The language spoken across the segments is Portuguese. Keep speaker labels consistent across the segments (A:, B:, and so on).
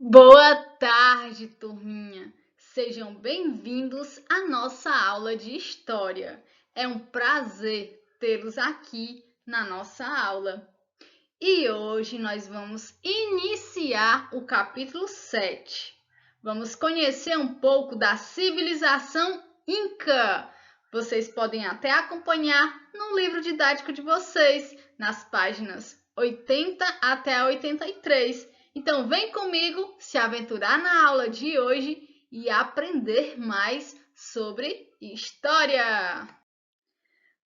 A: Boa tarde, turminha! Sejam bem-vindos à nossa aula de História. É um prazer tê-los aqui na nossa aula. E hoje nós vamos iniciar o capítulo 7. Vamos conhecer um pouco da civilização Inca. Vocês podem até acompanhar no livro didático de vocês, nas páginas 80 até a 83. Então, vem comigo se aventurar na aula de hoje e aprender mais sobre história.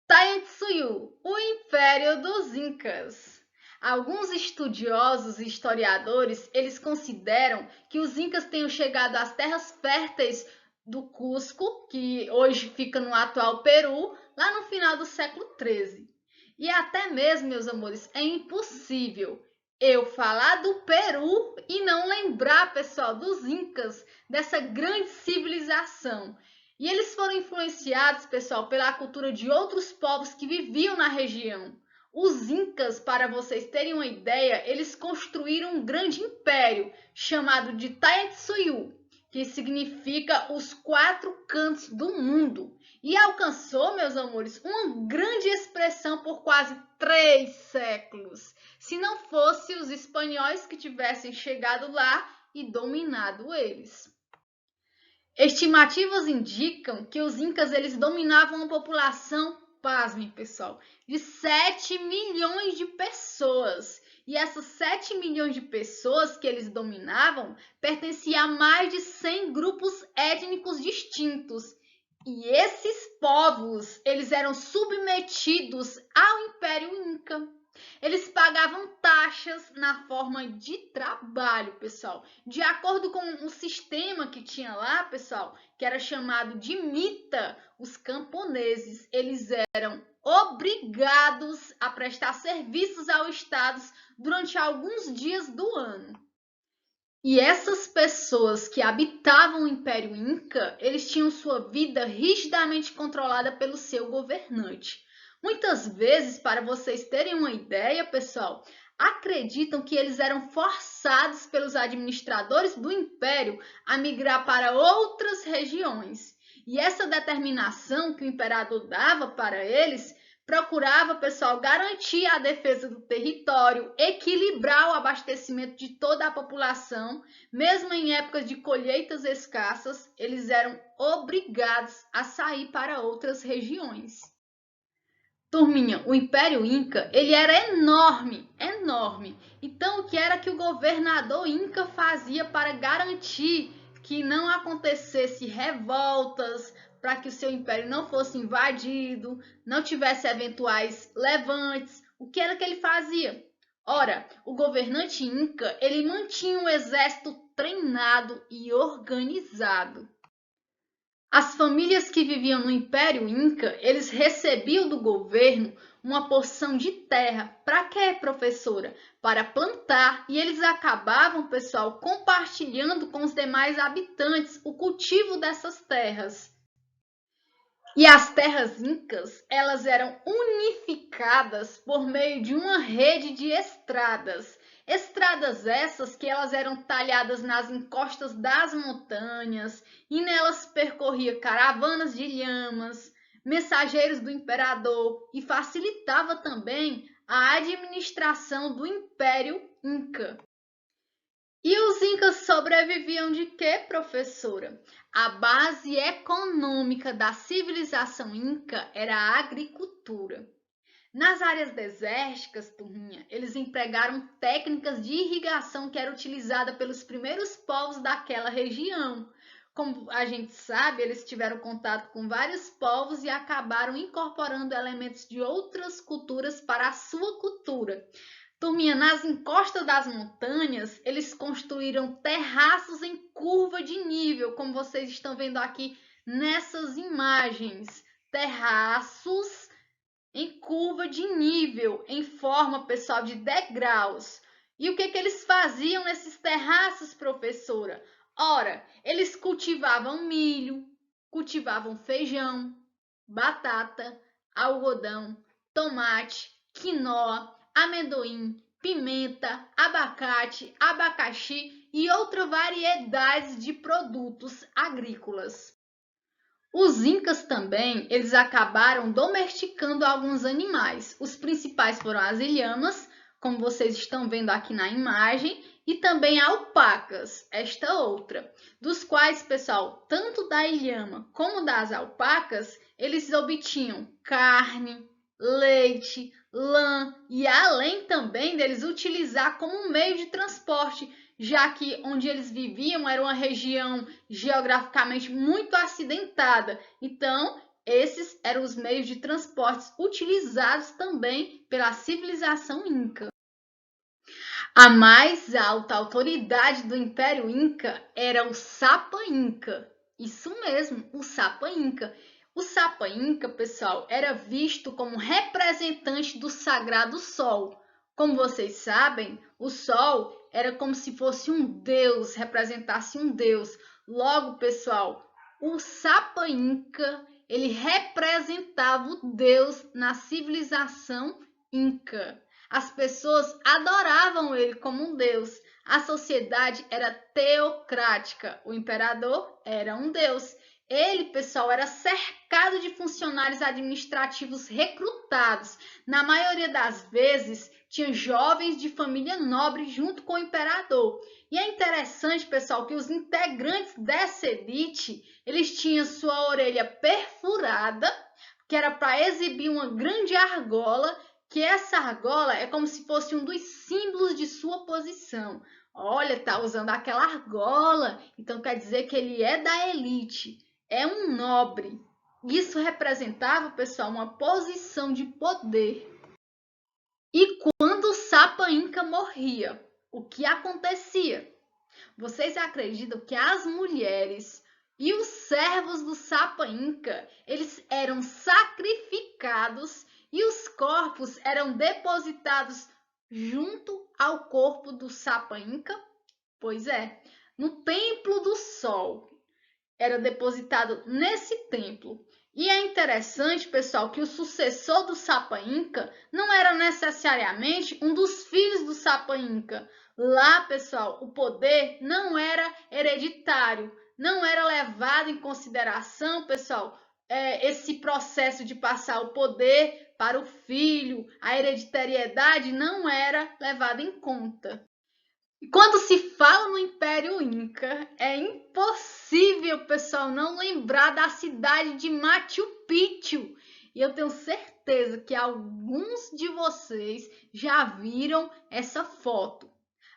A: Taentsuyu, o Império dos Incas. Alguns estudiosos e historiadores, eles consideram que os Incas tenham chegado às terras férteis do Cusco, que hoje fica no atual Peru, lá no final do século XIII. E até mesmo, meus amores, é impossível eu falar do Peru e não lembrar, pessoal, dos Incas, dessa grande civilização. E eles foram influenciados, pessoal, pela cultura de outros povos que viviam na região. Os Incas, para vocês terem uma ideia, eles construíram um grande império chamado de Taentsuyu, que significa os quatro cantos do mundo. E alcançou, meus amores, uma grande expressão por quase 3 séculos. Se não fosse os espanhóis que tivessem chegado lá e dominado eles. Estimativas indicam que os Incas eles dominavam a população, pasmem pessoal, de 7 milhões de pessoas. E essas 7 milhões de pessoas que eles dominavam pertenciam a mais de 100 grupos étnicos distintos. E esses povos eles eram submetidos ao Império Inca. Eles pagavam taxas na forma de trabalho, pessoal. De acordo com um sistema que tinha lá, pessoal, que era chamado de mita, os camponeses, eles eram obrigados a prestar serviços ao Estado durante alguns dias do ano. E essas pessoas que habitavam o Império Inca, eles tinham sua vida rigidamente controlada pelo seu governante. Muitas vezes, para vocês terem uma ideia, pessoal, acreditam que eles eram forçados pelos administradores do império a migrar para outras regiões. E essa determinação que o imperador dava para eles procurava, pessoal, garantir a defesa do território, equilibrar o abastecimento de toda a população, mesmo em épocas de colheitas escassas, eles eram obrigados a sair para outras regiões. Turminha, o Império Inca, ele era enorme, enorme. Então, o que era que o governador Inca fazia para garantir que não acontecesse revoltas, para que o seu império não fosse invadido, não tivesse eventuais levantes? O que era que ele fazia? Ora, o governante Inca, ele mantinha um exército treinado e organizado. As famílias que viviam no Império Inca, eles recebiam do governo uma porção de terra. Para quê, professora? Para plantar. E eles acabavam, pessoal, compartilhando com os demais habitantes o cultivo dessas terras. E as terras incas, elas eram unificadas por meio de uma rede de estradas. Estradas essas que elas eram talhadas nas encostas das montanhas e nelas percorria caravanas de lhamas, mensageiros do imperador e facilitava também a administração do Império Inca. E os incas sobreviviam de quê, professora? A base econômica da civilização inca era a agricultura. Nas áreas desérticas, turminha, eles empregaram técnicas de irrigação que era utilizada pelos primeiros povos daquela região. Como a gente sabe, eles tiveram contato com vários povos e acabaram incorporando elementos de outras culturas para a sua cultura. Turminha, nas encostas das montanhas, eles construíram terraços em curva de nível, como vocês estão vendo aqui nessas imagens. Terraços em curva de nível, em forma, pessoal, de degraus. E o que eles faziam nesses terraços, professora? Ora, eles cultivavam milho, cultivavam feijão, batata, algodão, tomate, quinoa, amendoim, pimenta, abacate, abacaxi e outras variedades de produtos agrícolas. Os incas também, eles acabaram domesticando alguns animais. Os principais foram as ilhamas, como vocês estão vendo aqui na imagem, e também alpacas, esta outra, dos quais, pessoal, tanto da ilhama como das alpacas, eles obtinham carne, leite, lã e além também deles utilizar como meio de transporte, já que onde eles viviam era uma região geograficamente muito acidentada. Então, esses eram os meios de transportes utilizados também pela civilização inca. A mais alta autoridade do Império Inca era o Sapa Inca. Isso mesmo, o Sapa Inca. O Sapa Inca, pessoal, era visto como representante do Sagrado Sol. Como vocês sabem, o Sol era como se fosse um deus, representasse um deus. Logo, pessoal, o Sapa Inca, ele representava o deus na civilização Inca. As pessoas adoravam ele como um deus. A sociedade era teocrática. O imperador era um deus. Ele, pessoal, era cercado de funcionários administrativos recrutados. Na maioria das vezes, tinha jovens de família nobre junto com o imperador. E é interessante, pessoal, que os integrantes dessa elite, eles tinham sua orelha perfurada, que era para exibir uma grande argola, que essa argola é como se fosse um dos símbolos de sua posição. Olha, tá usando aquela argola, então quer dizer que ele é da elite, é um nobre. Isso representava, pessoal, uma posição de poder. E quando o Sapa Inca morria, o que acontecia? Vocês acreditam que as mulheres e os servos do Sapa Inca, eles eram sacrificados e os corpos eram depositados junto ao corpo do Sapa Inca? Pois é, no Templo do Sol. Era depositado nesse templo. E é interessante, pessoal, que o sucessor do Sapa Inca não era necessariamente um dos filhos do Sapa Inca. Lá, pessoal, o poder não era hereditário, não era levado em consideração, pessoal, esse processo de passar o poder para o filho, a hereditariedade não era levada em conta. E quando se fala no Império Inca, é impossível, pessoal, não lembrar da cidade de Machu Picchu. E eu tenho certeza que alguns de vocês já viram essa foto,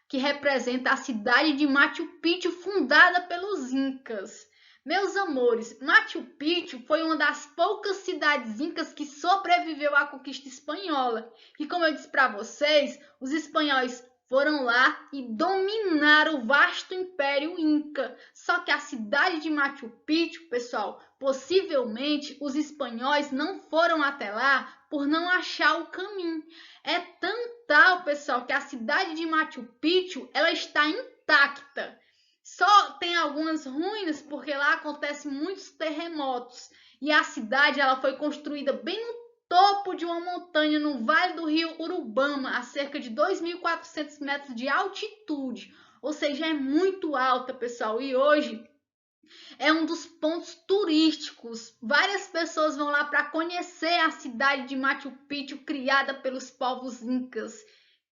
A: que representa a cidade de Machu Picchu, fundada pelos Incas. Meus amores, Machu Picchu foi uma das poucas cidades incas que sobreviveu à conquista espanhola. E como eu disse para vocês, os espanhóis foram lá e dominaram o vasto Império Inca. Só que a cidade de Machu Picchu, pessoal, possivelmente os espanhóis não foram até lá por não achar o caminho. É tão tal, pessoal, que a cidade de Machu Picchu, ela está intacta. Só tem algumas ruínas porque lá acontecem muitos terremotos. E a cidade ela foi construída bem no topo de uma montanha no Vale do Rio Urubamba, a cerca de 2.400 metros de altitude. Ou seja, é muito alta, pessoal. E hoje é um dos pontos turísticos. Várias pessoas vão lá para conhecer a cidade de Machu Picchu, criada pelos povos incas,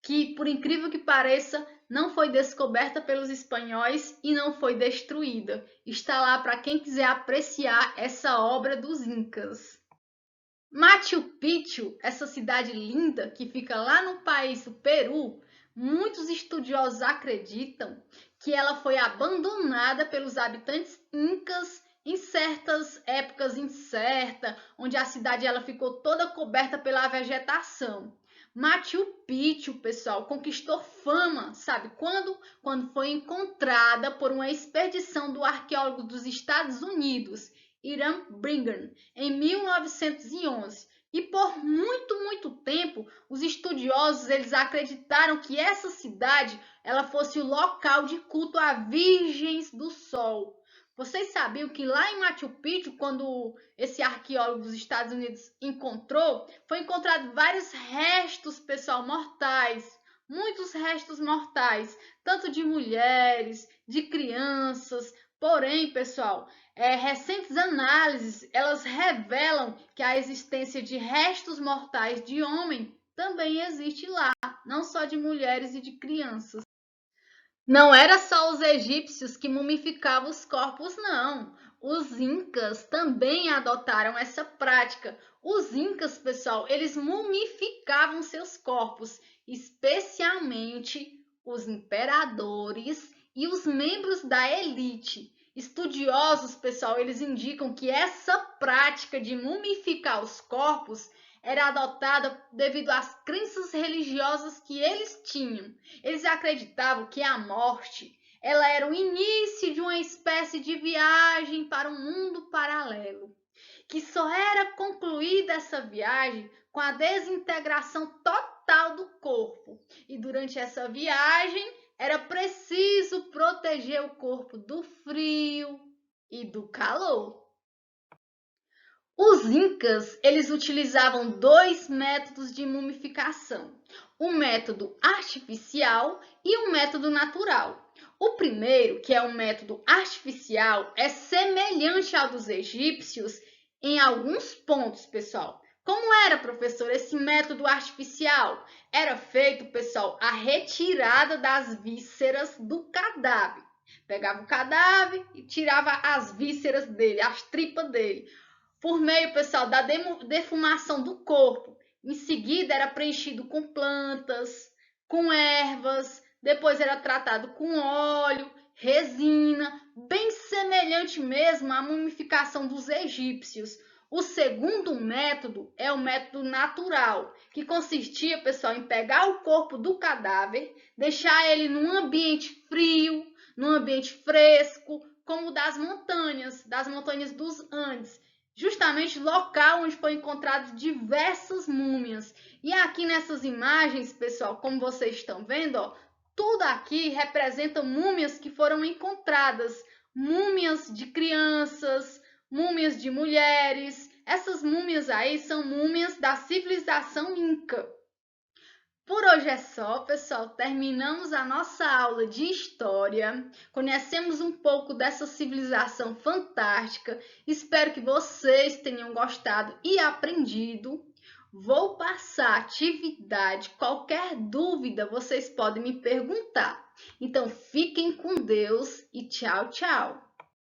A: que, por incrível que pareça, não foi descoberta pelos espanhóis e não foi destruída. Está lá para quem quiser apreciar essa obra dos incas. Machu Picchu, essa cidade linda que fica lá no país do Peru, muitos estudiosos acreditam que ela foi abandonada pelos habitantes incas em certas épocas incertas, onde a cidade ela ficou toda coberta pela vegetação. Machu Picchu, pessoal, conquistou fama, sabe quando? Quando foi encontrada por uma expedição do arqueólogo dos Estados Unidos, Hiram Brigham, em 1911. E por muito tempo, os estudiosos eles acreditaram que essa cidade ela fosse o local de culto a virgens do sol. Vocês sabiam que lá em Machu Picchu, quando esse arqueólogo dos Estados Unidos encontrou, foi encontrado vários restos, pessoal, mortais. muitos restos mortais, tanto de mulheres, de crianças. Porém, pessoal, recentes análises, elas revelam que a existência de restos mortais de homem também existe lá, não só de mulheres e de crianças. Não era só os egípcios que mumificavam os corpos, não. Os incas também adotaram essa prática. Os incas, pessoal, eles mumificavam seus corpos, especialmente os imperadores e os membros da elite. Estudiosos, pessoal, eles indicam que essa prática de mumificar os corpos era adotada devido às crenças religiosas que eles tinham. Eles acreditavam que a morte ela era o início de uma espécie de viagem para um mundo paralelo, que só era concluída essa viagem com a desintegração total do corpo. E durante essa viagem era preciso proteger o corpo do frio e do calor. Os incas, eles utilizavam dois métodos de mumificação, o método artificial e o método natural. O primeiro, que é o método artificial, é semelhante ao dos egípcios em alguns pontos, pessoal. Como era, professor, esse método artificial? Era feito, pessoal, a retirada das vísceras do cadáver. Pegava o cadáver e tirava as vísceras dele, as tripas dele, por meio, pessoal, da defumação do corpo. Em seguida, era preenchido com plantas, com ervas, depois era tratado com óleo, resina, bem semelhante mesmo à mumificação dos egípcios. O segundo método é o método natural, que consistia, pessoal, em pegar o corpo do cadáver, deixar ele num ambiente frio, num ambiente fresco, como o das montanhas dos Andes, justamente local onde foi encontrado diversas múmias. E aqui nessas imagens, pessoal, como vocês estão vendo, ó, tudo aqui representa múmias que foram encontradas, múmias de crianças, múmias de mulheres. Essas múmias aí são múmias da civilização Inca. Por hoje é só, pessoal. Terminamos a nossa aula de história. Conhecemos um pouco dessa civilização fantástica. Espero que vocês tenham gostado e aprendido. Vou passar a atividade. Qualquer dúvida, vocês podem me perguntar. Então, fiquem com Deus e tchau, tchau.